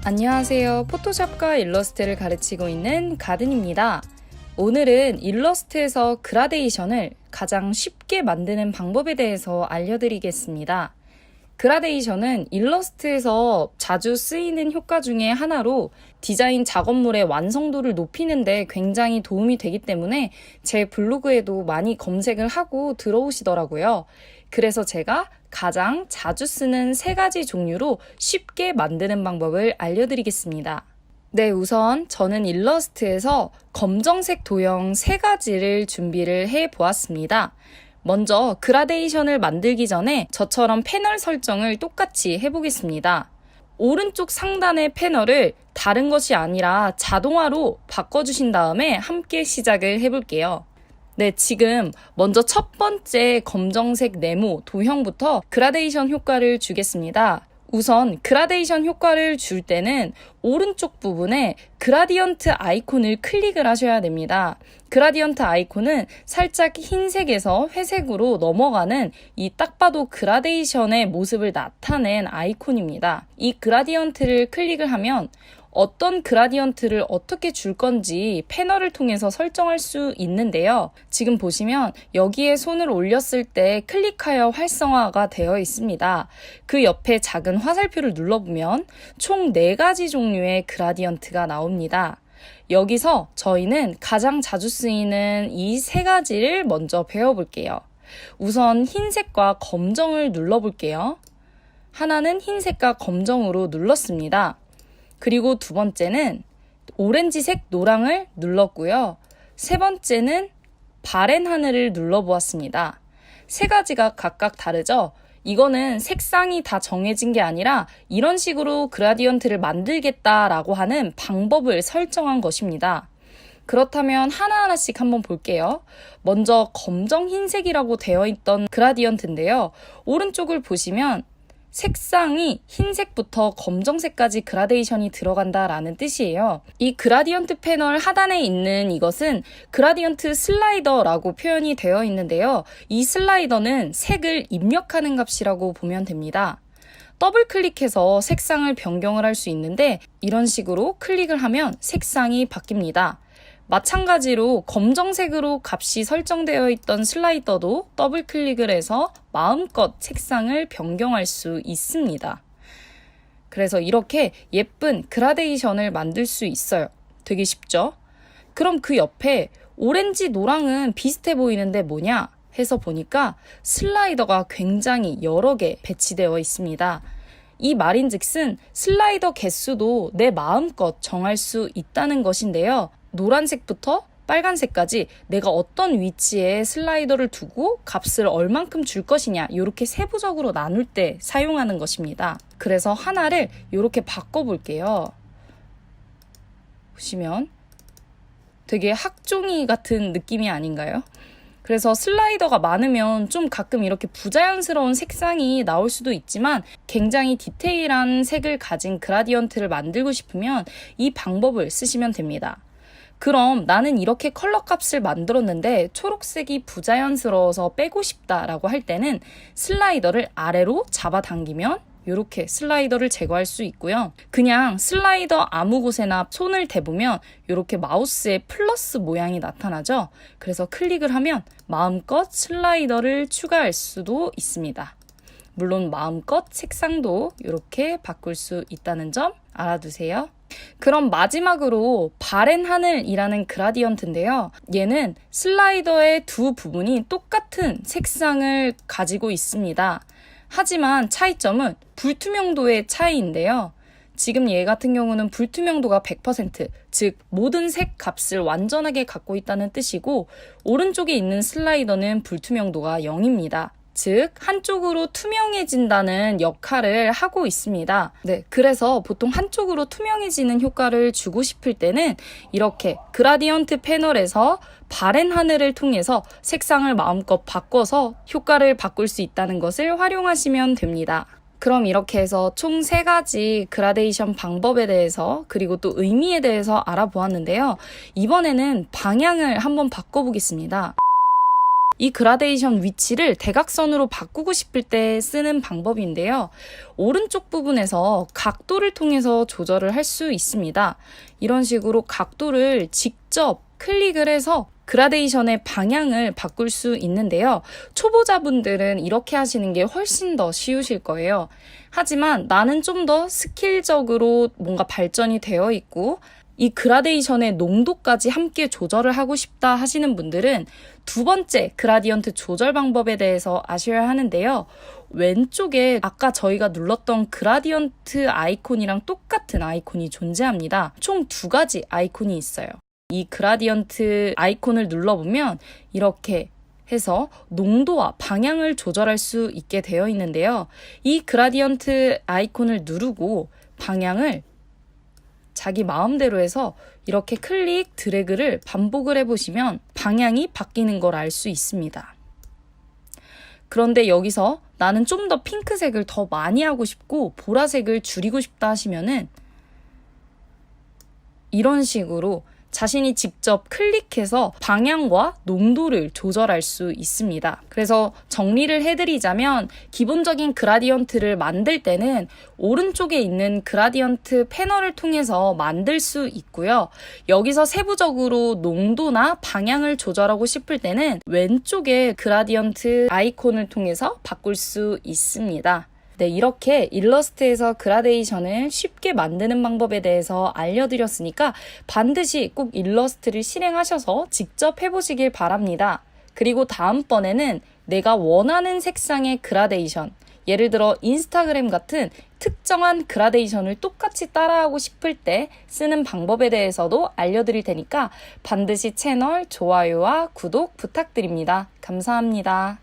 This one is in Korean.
안녕하세요. 포토샵과 일러스트를 가르치고 있는 가든입니다. 오늘은 일러스트에서 그라데이션을 가장 쉽게 만드는 방법에 대해서 알려드리겠습니다. 그라데이션은 일러스트에서 자주 쓰이는 효과 중에 하나로 디자인 작업물의 완성도를 높이는 데 굉장히 도움이 되기 때문에 제 블로그에도 많이 검색을 하고 들어오시더라고요. 그래서 제가 가장 자주 쓰는 3가지 종류로 쉽게 만드는 방법을 알려드리겠습니다. 네, 우선 저는 일러스트에서 검정색 도형 3가지를 준비를 해 보았습니다. 먼저 그라데이션을 만들기 전에 저처럼 패널 설정을 똑같이 해보겠습니다. 오른쪽 상단의 패널을 다른 것이 아니라 자동화로 바꿔주신 다음에 함께 시작을 해볼게요. 네, 지금 먼저 첫 번째 검정색 네모 도형부터 그라데이션 효과를 주겠습니다. 우선 그라데이션 효과를 줄 때는 오른쪽 부분에 그라디언트 아이콘을 클릭을 하셔야 됩니다. 그라디언트 아이콘은 살짝 흰색에서 회색으로 넘어가는 이 딱 봐도 그라데이션의 모습을 나타낸 아이콘입니다. 이 그라디언트를 클릭을 하면 어떤 그라디언트를 어떻게 줄 건지 패널을 통해서 설정할 수 있는데요. 지금 보시면 여기에 손을 올렸을 때 클릭하여 활성화가 되어 있습니다. 그 옆에 작은 화살표를 눌러보면 총 4가지 종류의 그라디언트가 나옵니다. 여기서 저희는 가장 자주 쓰이는 이 3가지를 먼저 배워볼게요. 우선 흰색과 검정을 눌러볼게요. 하나는 흰색과 검정으로 눌렀습니다. 그리고 두 번째는 오렌지색 노랑을 눌렀고요. 세 번째는 바랜 하늘을 눌러보았습니다. 3가지가 각각 다르죠? 이거는 색상이 다 정해진 게 아니라 이런 식으로 그라디언트를 만들겠다라고 하는 방법을 설정한 것입니다. 그렇다면 하나하나씩 한번 볼게요. 먼저 검정 흰색이라고 되어 있던 그라디언트인데요. 오른쪽을 보시면 색상이 흰색부터 검정색까지 그라데이션이 들어간다라는 뜻이에요. 이 그라디언트 패널 하단에 있는 이것은 그라디언트 슬라이더라고 표현이 되어 있는데요. 이 슬라이더는 색을 입력하는 값이라고 보면 됩니다. 더블 클릭해서 색상을 변경을 할 수 있는데 이런 식으로 클릭을 하면 색상이 바뀝니다. 마찬가지로 검정색으로 값이 설정되어 있던 슬라이더도 더블 클릭을 해서 마음껏 색상을 변경할 수 있습니다. 그래서 이렇게 예쁜 그라데이션을 만들 수 있어요. 되게 쉽죠? 그럼 그 옆에 오렌지 노랑은 비슷해 보이는데 뭐냐 해서 보니까 슬라이더가 굉장히 여러 개 배치되어 있습니다. 이 말인즉슨 슬라이더 개수도 내 마음껏 정할 수 있다는 것인데요. 노란색부터 빨간색까지 내가 어떤 위치에 슬라이더를 두고 값을 얼만큼 줄 것이냐 이렇게 세부적으로 나눌 때 사용하는 것입니다. 그래서 하나를 이렇게 바꿔볼게요. 보시면 되게 학종이 같은 느낌이 아닌가요? 그래서 슬라이더가 많으면 좀 가끔 이렇게 부자연스러운 색상이 나올 수도 있지만 굉장히 디테일한 색을 가진 그라디언트를 만들고 싶으면 이 방법을 쓰시면 됩니다. 그럼 나는 이렇게 컬러 값을 만들었는데 초록색이 부자연스러워서 빼고 싶다라고 할 때는 슬라이더를 아래로 잡아당기면 이렇게 슬라이더를 제거할 수 있고요. 그냥 슬라이더 아무 곳에나 손을 대보면 이렇게 마우스에 플러스 모양이 나타나죠. 그래서 클릭을 하면 마음껏 슬라이더를 추가할 수도 있습니다. 물론 마음껏 색상도 이렇게 바꿀 수 있다는 점 알아두세요. 그럼 마지막으로 바랜 하늘이라는 그라디언트인데요. 얘는 슬라이더의 두 부분이 똑같은 색상을 가지고 있습니다. 하지만 차이점은 불투명도의 차이인데요. 지금 얘 같은 경우는 불투명도가 100%, 즉 모든 색 값을 완전하게 갖고 있다는 뜻이고 오른쪽에 있는 슬라이더는 불투명도가 0입니다. 즉 한쪽으로 투명해진다는 역할을 하고 있습니다. 네, 그래서 보통 한쪽으로 투명해지는 효과를 주고 싶을 때는 이렇게 그라디언트 패널에서 바랜 하늘을 통해서 색상을 마음껏 바꿔서 효과를 바꿀 수 있다는 것을 활용하시면 됩니다. 그럼 이렇게 해서 총 3가지 그라데이션 방법에 대해서 그리고 또 의미에 대해서 알아보았는데요. 이번에는 방향을 한번 바꿔보겠습니다. 이 그라데이션 위치를 대각선으로 바꾸고 싶을 때 쓰는 방법인데요. 오른쪽 부분에서 각도를 통해서 조절을 할 수 있습니다. 이런 식으로 각도를 직접 클릭을 해서 그라데이션의 방향을 바꿀 수 있는데요. 초보자분들은 이렇게 하시는 게 훨씬 더 쉬우실 거예요. 하지만 나는 좀 더 스킬적으로 뭔가 발전이 되어 있고 이 그라데이션의 농도까지 함께 조절을 하고 싶다 하시는 분들은 두 번째 그라디언트 조절 방법에 대해서 아셔야 하는데요. 왼쪽에 아까 저희가 눌렀던 그라디언트 아이콘이랑 똑같은 아이콘이 존재합니다. 총 두 가지 아이콘이 있어요. 이 그라디언트 아이콘을 눌러보면 이렇게 해서 농도와 방향을 조절할 수 있게 되어 있는데요. 이 그라디언트 아이콘을 누르고 방향을 자기 마음대로 해서 이렇게 클릭, 드래그를 반복을 해보시면 방향이 바뀌는 걸 알 수 있습니다. 그런데 여기서 나는 좀 더 핑크색을 더 많이 하고 싶고 보라색을 줄이고 싶다 하시면은 이런 식으로 자신이 직접 클릭해서 방향과 농도를 조절할 수 있습니다. 그래서 정리를 해드리자면 기본적인 그라디언트를 만들 때는 오른쪽에 있는 그라디언트 패널을 통해서 만들 수 있고요. 여기서 세부적으로 농도나 방향을 조절하고 싶을 때는 왼쪽에 그라디언트 아이콘을 통해서 바꿀 수 있습니다. 네, 이렇게 일러스트에서 그라데이션을 쉽게 만드는 방법에 대해서 알려드렸으니까 반드시 꼭 일러스트를 실행하셔서 직접 해보시길 바랍니다. 그리고 다음번에는 내가 원하는 색상의 그라데이션, 예를 들어 인스타그램 같은 특정한 그라데이션을 똑같이 따라하고 싶을 때 쓰는 방법에 대해서도 알려드릴 테니까 반드시 채널 좋아요와 구독 부탁드립니다. 감사합니다.